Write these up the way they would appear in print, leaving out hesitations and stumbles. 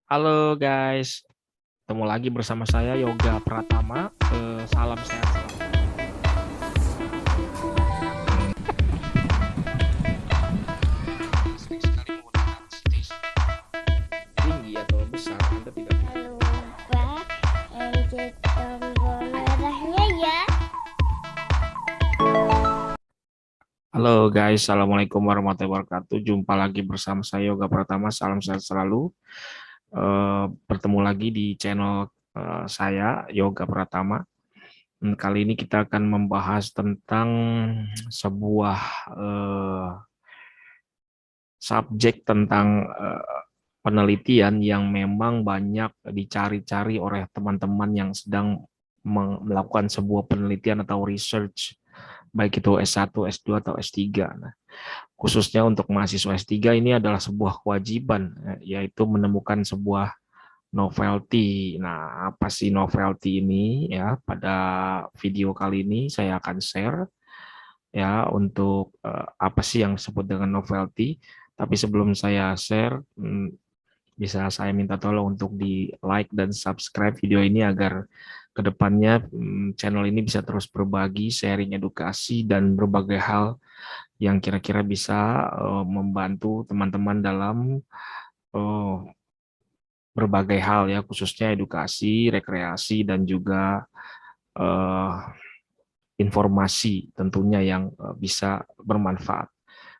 Halo guys, ketemu lagi bersama saya Yoga Pratama. Salam sehat selalu. Sering sekali menggunakan stage tinggi atau besar, Anda tidak. Lupa pencet tombol merahnya ya. Halo guys, assalamualaikum warahmatullahi wabarakatuh. Jumpa lagi bersama saya Yoga Pratama. Salam sehat selalu. Bertemu lagi di channel saya Yoga Pratama. Kali ini kita akan membahas tentang sebuah subjek tentang penelitian yang memang banyak dicari-cari oleh teman-teman yang sedang melakukan sebuah penelitian atau research, baik itu S1, S2, atau S3. Nah, khususnya untuk mahasiswa S3 ini adalah sebuah kewajiban, yaitu menemukan sebuah novelty. Nah, apa sih novelty ini ya? Pada video kali ini saya akan share ya untuk apa sih yang disebut dengan novelty. Tapi sebelum saya share, bisa saya minta tolong untuk di like dan subscribe video ini agar kedepannya channel ini bisa terus berbagi, sharing edukasi dan berbagai hal yang kira-kira bisa membantu teman-teman dalam eh, berbagai hal ya, khususnya edukasi, rekreasi dan juga eh, informasi tentunya yang bisa bermanfaat.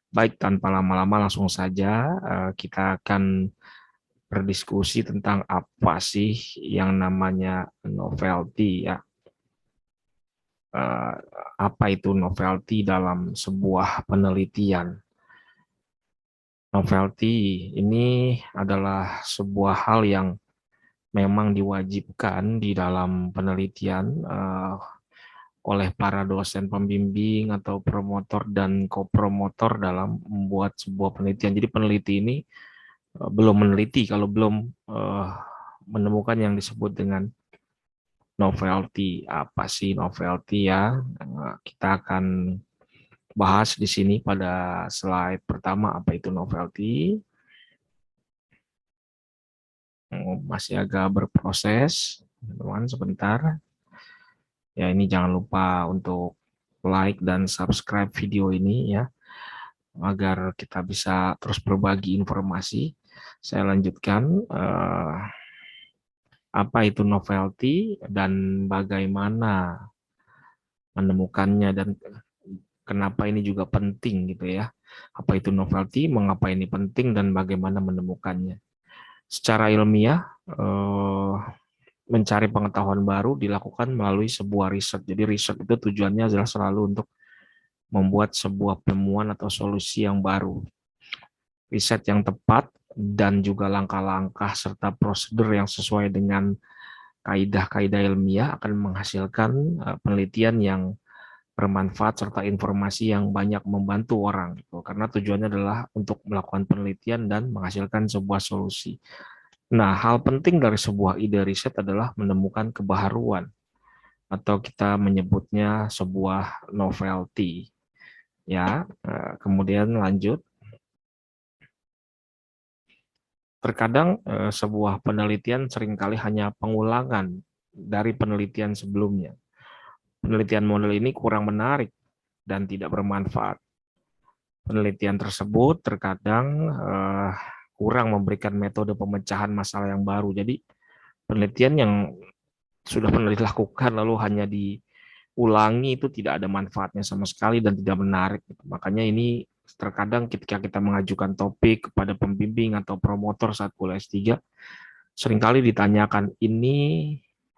Baik, tanpa lama-lama langsung saja kita akan berdiskusi tentang apa sih yang namanya novelty ya. Eh, Apa itu novelty dalam sebuah penelitian? Novelty ini adalah sebuah hal yang memang diwajibkan di dalam penelitian oleh para dosen pembimbing atau promotor dan kopromotor dalam membuat sebuah penelitian. Jadi peneliti ini belum meneliti kalau belum eh, menemukan yang disebut dengan novelty. Apa sih novelty ya? Kita akan bahas di sini pada slide pertama apa itu novelty. Masih agak berproses, teman-teman, sebentar. Ya, ini jangan lupa untuk like dan subscribe video ini ya, agar kita bisa terus berbagi informasi. Saya lanjutkan, apa itu novelty dan bagaimana menemukannya dan kenapa ini juga penting gitu ya. Apa itu novelty, mengapa ini penting dan bagaimana menemukannya. Secara ilmiah, mencari pengetahuan baru dilakukan melalui sebuah riset. Jadi riset itu tujuannya adalah selalu untuk membuat sebuah penemuan atau solusi yang baru. Riset yang tepat dan juga langkah-langkah serta prosedur yang sesuai dengan kaidah-kaidah ilmiah akan menghasilkan penelitian yang bermanfaat serta informasi yang banyak membantu orang gitu. Karena tujuannya adalah untuk melakukan penelitian dan menghasilkan sebuah solusi. Nah, hal penting dari sebuah ide riset adalah menemukan kebaharuan atau kita menyebutnya sebuah novelty. Ya, kemudian lanjut. Terkadang sebuah penelitian seringkali hanya pengulangan dari penelitian sebelumnya. Penelitian model ini kurang menarik dan tidak bermanfaat. Penelitian tersebut terkadang kurang memberikan metode pemecahan masalah yang baru. Jadi penelitian yang sudah pernah dilakukan lalu hanya diulangi itu tidak ada manfaatnya sama sekali dan tidak menarik. Makanya ini terkadang ketika kita mengajukan topik kepada pembimbing atau promotor saat kuliah S3, seringkali ditanyakan ini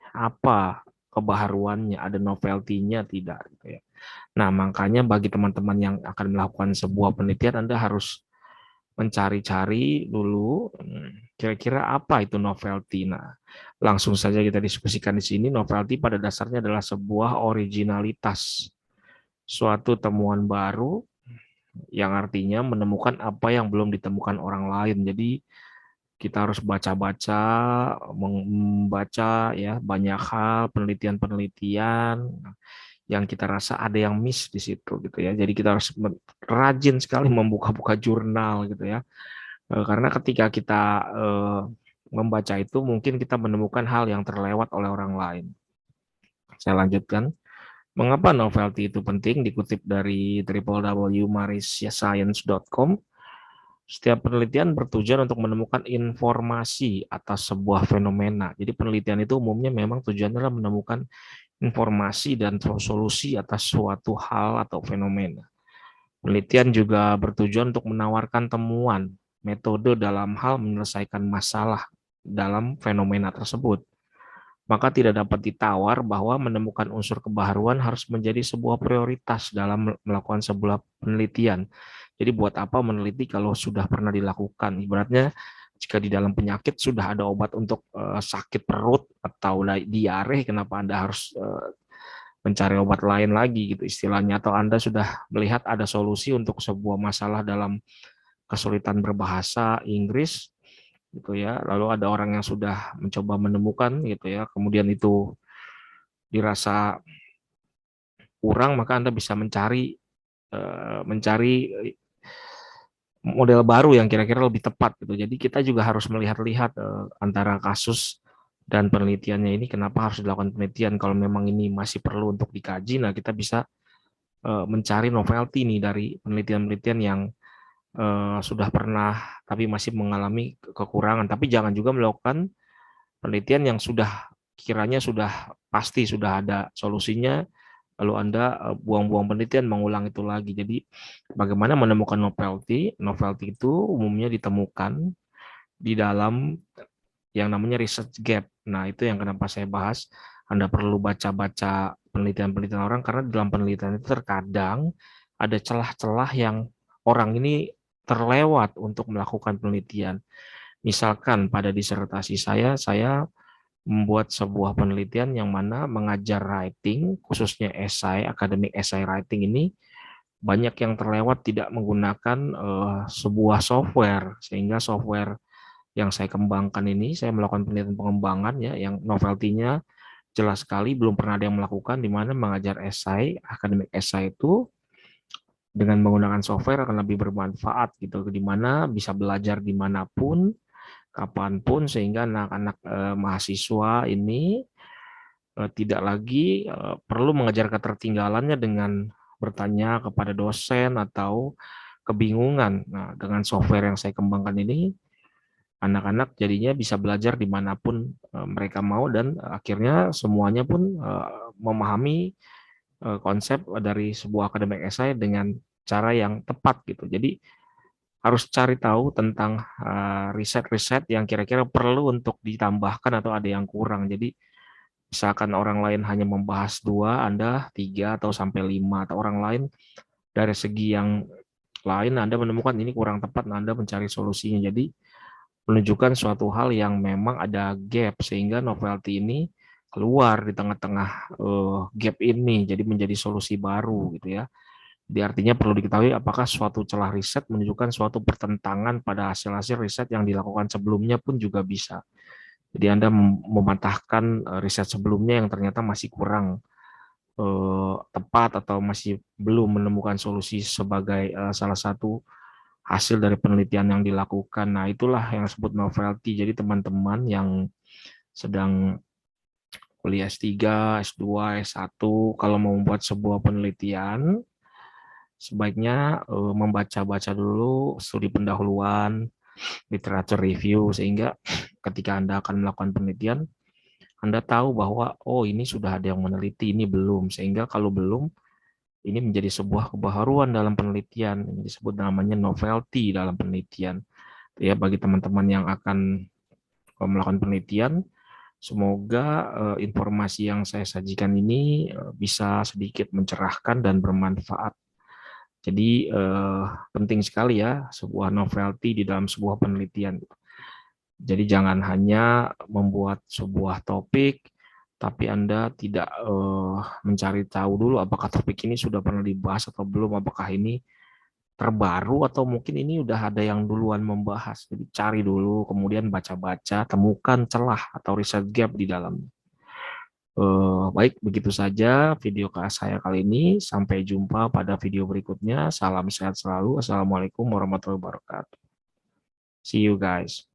apa kebaharuannya, ada novelty-nya tidak gitu ya. Nah, makanya bagi teman-teman yang akan melakukan sebuah penelitian, Anda harus mencari-cari dulu kira-kira apa itu novelty. Nah, langsung saja kita diskusikan di sini. Novelty pada dasarnya adalah sebuah originalitas, suatu temuan baru yang artinya menemukan apa yang belum ditemukan orang lain. Jadi kita harus baca-baca, membaca ya banyak hal, penelitian-penelitian yang kita rasa ada yang miss di situ gitu ya. Jadi kita harus rajin sekali membuka-buka jurnal gitu ya. Karena ketika kita membaca itu mungkin kita menemukan hal yang terlewat oleh orang lain. Saya lanjutkan. Mengapa novelty itu penting? Dikutip dari www.marisiascience.com. Setiap penelitian bertujuan untuk menemukan informasi atas sebuah fenomena. Jadi penelitian itu umumnya memang tujuannya adalah menemukan informasi dan solusi atas suatu hal atau fenomena. Penelitian juga bertujuan untuk menawarkan temuan, metode dalam hal menyelesaikan masalah dalam fenomena tersebut. Maka tidak dapat ditawar bahwa menemukan unsur kebaharuan harus menjadi sebuah prioritas dalam melakukan sebuah penelitian. Jadi buat apa meneliti kalau sudah pernah dilakukan? Ibaratnya jika di dalam penyakit sudah ada obat untuk sakit perut atau diare, kenapa Anda harus mencari obat lain lagi gitu istilahnya? Atau Anda sudah melihat ada solusi untuk sebuah masalah dalam kesulitan berbahasa Inggris, gitu ya. Lalu ada orang yang sudah mencoba menemukan gitu ya, kemudian itu dirasa kurang, maka Anda bisa mencari model baru yang kira-kira lebih tepat gitu. Jadi kita juga harus melihat-lihat antara kasus dan penelitiannya ini, kenapa harus dilakukan penelitian. Kalau memang ini masih perlu untuk dikaji, nah kita bisa mencari novelty nih dari penelitian-penelitian yang sudah pernah tapi masih mengalami kekurangan. Tapi jangan juga melakukan penelitian yang sudah kiranya sudah pasti sudah ada solusinya, lalu Anda buang-buang penelitian mengulang itu lagi. Jadi bagaimana menemukan novelty? Novelty itu umumnya ditemukan di dalam yang namanya research gap. Nah, itu yang kenapa saya bahas. Anda perlu baca-baca penelitian-penelitian orang, karena dalam penelitian itu terkadang ada celah-celah yang orang ini terlewat untuk melakukan penelitian. Misalkan pada disertasi saya membuat sebuah penelitian yang mana mengajar writing, khususnya esai, academic essay writing ini banyak yang terlewat tidak menggunakan sebuah software, sehingga software yang saya kembangkan ini, saya melakukan penelitian pengembangan ya, yang novelty-nya jelas sekali belum pernah ada yang melakukan, di mana mengajar esai, academic essay itu dengan menggunakan software akan lebih bermanfaat gitu, di mana bisa belajar dimanapun, kapanpun, sehingga anak-anak mahasiswa ini tidak lagi perlu mengejar ketertinggalannya dengan bertanya kepada dosen atau kebingungan. Nah, dengan software yang saya kembangkan ini, anak-anak jadinya bisa belajar dimanapun mereka mau, dan akhirnya semuanya pun memahami konsep dari sebuah akademik esai dengan cara yang tepat gitu. Jadi harus cari tahu tentang riset-riset yang kira-kira perlu untuk ditambahkan atau ada yang kurang. Jadi misalkan orang lain hanya membahas 2, Anda 3 atau sampai 5, atau orang lain dari segi yang lain Anda menemukan ini kurang tepat, Anda mencari solusinya. Jadi menunjukkan suatu hal yang memang ada gap, sehingga novelty ini keluar di tengah-tengah gap ini, jadi menjadi solusi baru gitu ya. Jadi artinya perlu diketahui apakah suatu celah riset menunjukkan suatu pertentangan pada hasil-hasil riset yang dilakukan sebelumnya pun juga bisa. Jadi Anda mematahkan riset sebelumnya yang ternyata masih kurang tepat atau masih belum menemukan solusi sebagai salah satu hasil dari penelitian yang dilakukan. Nah, itulah yang disebut novelty. Jadi teman-teman yang sedang kuliah S3, S2, S1, kalau mau membuat sebuah penelitian, sebaiknya membaca-baca dulu studi pendahuluan, literature review, sehingga ketika Anda akan melakukan penelitian, Anda tahu bahwa, oh ini sudah ada yang meneliti, ini belum. Sehingga kalau belum, ini menjadi sebuah kebaharuan dalam penelitian. Ini disebut namanya novelty dalam penelitian. Ya, bagi teman-teman yang akan melakukan penelitian, semoga informasi yang saya sajikan ini bisa sedikit mencerahkan dan bermanfaat. Jadi penting sekali ya sebuah novelty di dalam sebuah penelitian. Jadi jangan hanya membuat sebuah topik, tapi Anda tidak mencari tahu dulu apakah topik ini sudah pernah dibahas atau belum, apakah ini terbaru atau mungkin ini udah ada yang duluan membahas. Jadi cari dulu, kemudian baca-baca, temukan celah atau riset gap di dalamnya. Baik, begitu saja video saya kali ini. Sampai jumpa pada video berikutnya. Salam sehat selalu. Assalamualaikum warahmatullahi wabarakatuh. See you guys.